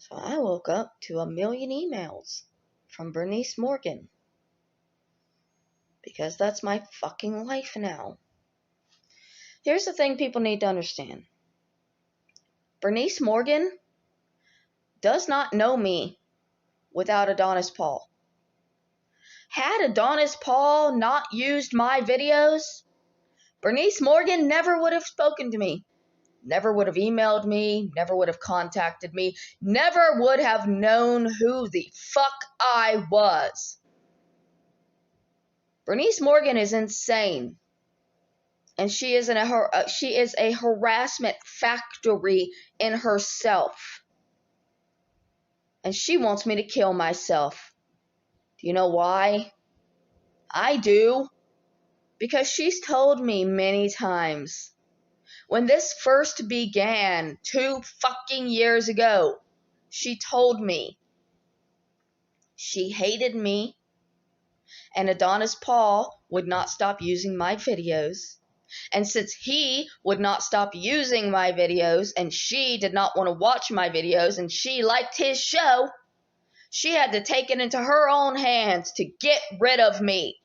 So I woke up to a million emails from Bernice Morgan. Because that's my fucking life now. Here's the thing people need to understand. Bernice Morgan does not know me without Adonis Paul. Had Adonis Paul not used my videos, Bernice Morgan never would have spoken to me. Never would have emailed me, never would have contacted me, never would have known who the fuck I was. Bernice Morgan is insane. And she is a harassment factory in herself. And she wants me to kill myself. Do you know why? I do. Because she's told me many times. When this first began 2 fucking years ago, she told me she hated me and Adonis Paul would not stop using my videos. And since he would not stop using my videos and she did not want to watch my videos and she liked his show, she had to take it into her own hands to get rid of me.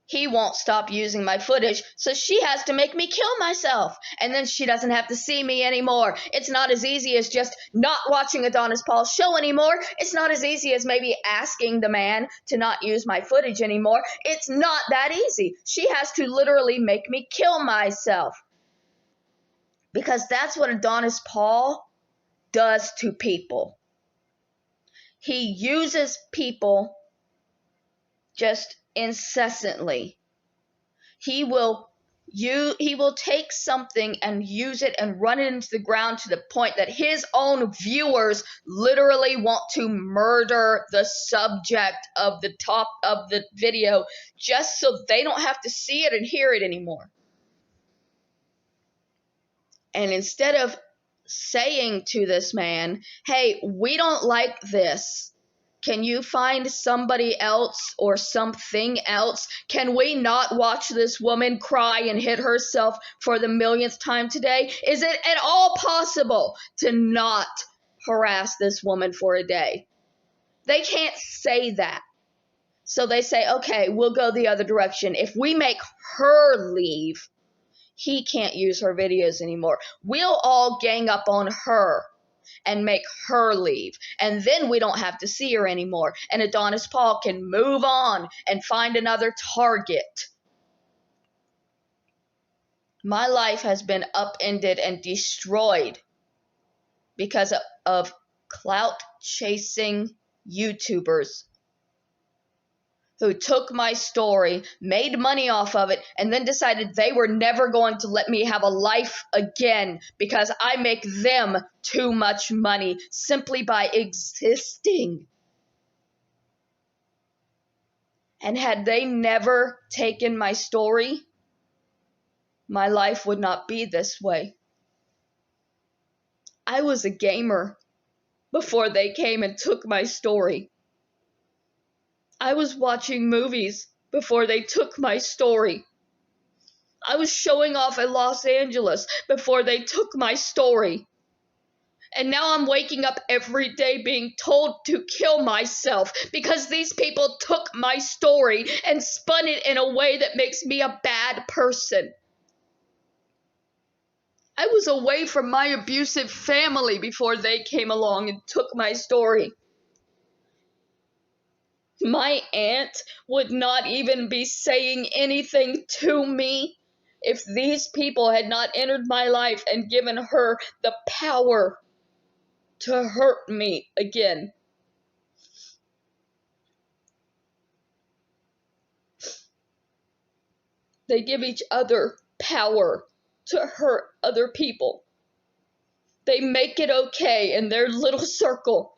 He won't stop using my footage, so she has to make me kill myself. And then she doesn't have to see me anymore. It's not as easy as just not watching Adonis Paul's show anymore. It's not as easy as maybe asking the man to not use my footage anymore. It's not that easy. She has to literally make me kill myself. Because that's what Adonis Paul does to people. He uses people just incessantly. He will take something and use it and run it into the ground to the point that his own viewers literally want to murder the subject of the top of the video just so they don't have to see it and hear it anymore. And instead of saying to this man, hey, we don't like this. Can you find somebody else or something else? Can we not watch this woman cry and hit herself for the millionth time today? Is it at all possible to not harass this woman for a day? They can't say that. So they say, okay, we'll go the other direction. If we make her leave, he can't use her videos anymore. We'll all gang up on her and make her leave. And then we don't have to see her anymore. And Adonis Paul can move on and find another target. My life has been upended and destroyed because of clout-chasing YouTubers who took my story, made money off of it, and then decided they were never going to let me have a life again because I make them too much money simply by existing. And had they never taken my story, my life would not be this way. I was a gamer before they came and took my story. I was watching movies before they took my story. I was showing off in Los Angeles before they took my story. And now I'm waking up every day being told to kill myself because these people took my story and spun it in a way that makes me a bad person. I was away from my abusive family before they came along and took my story. My aunt would not even be saying anything to me if these people had not entered my life and given her the power to hurt me again. They give each other power to hurt other people. They make it okay in their little circle.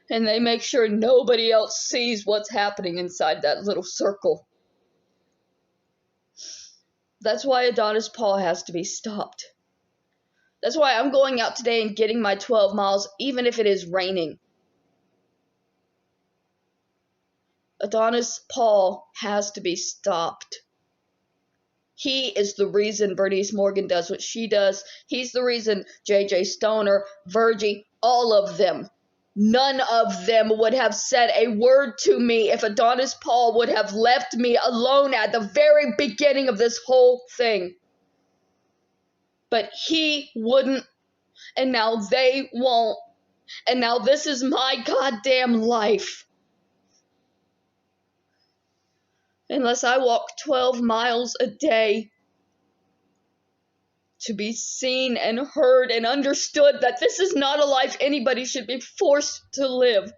And they make sure nobody else sees what's happening inside that little circle. That's why Adonis Paul has to be stopped. That's why I'm going out today and getting my 12 miles, even if it is raining. Adonis Paul has to be stopped. He is the reason Bernice Morgan does what she does. He's the reason J.J. Stoner, Virgie, all of them. None of them would have said a word to me if Adonis Paul would have left me alone at the very beginning of this whole thing. But he wouldn't, and now they won't, and now this is my goddamn life. Unless I walk 12 miles a day to be seen and heard and understood that this is not a life anybody should be forced to live.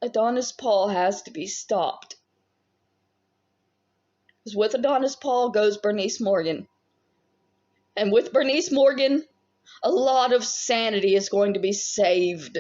Adonis Paul has to be stopped. Because with Adonis Paul goes Bernice Morgan. And with Bernice Morgan, a lot of sanity is going to be saved.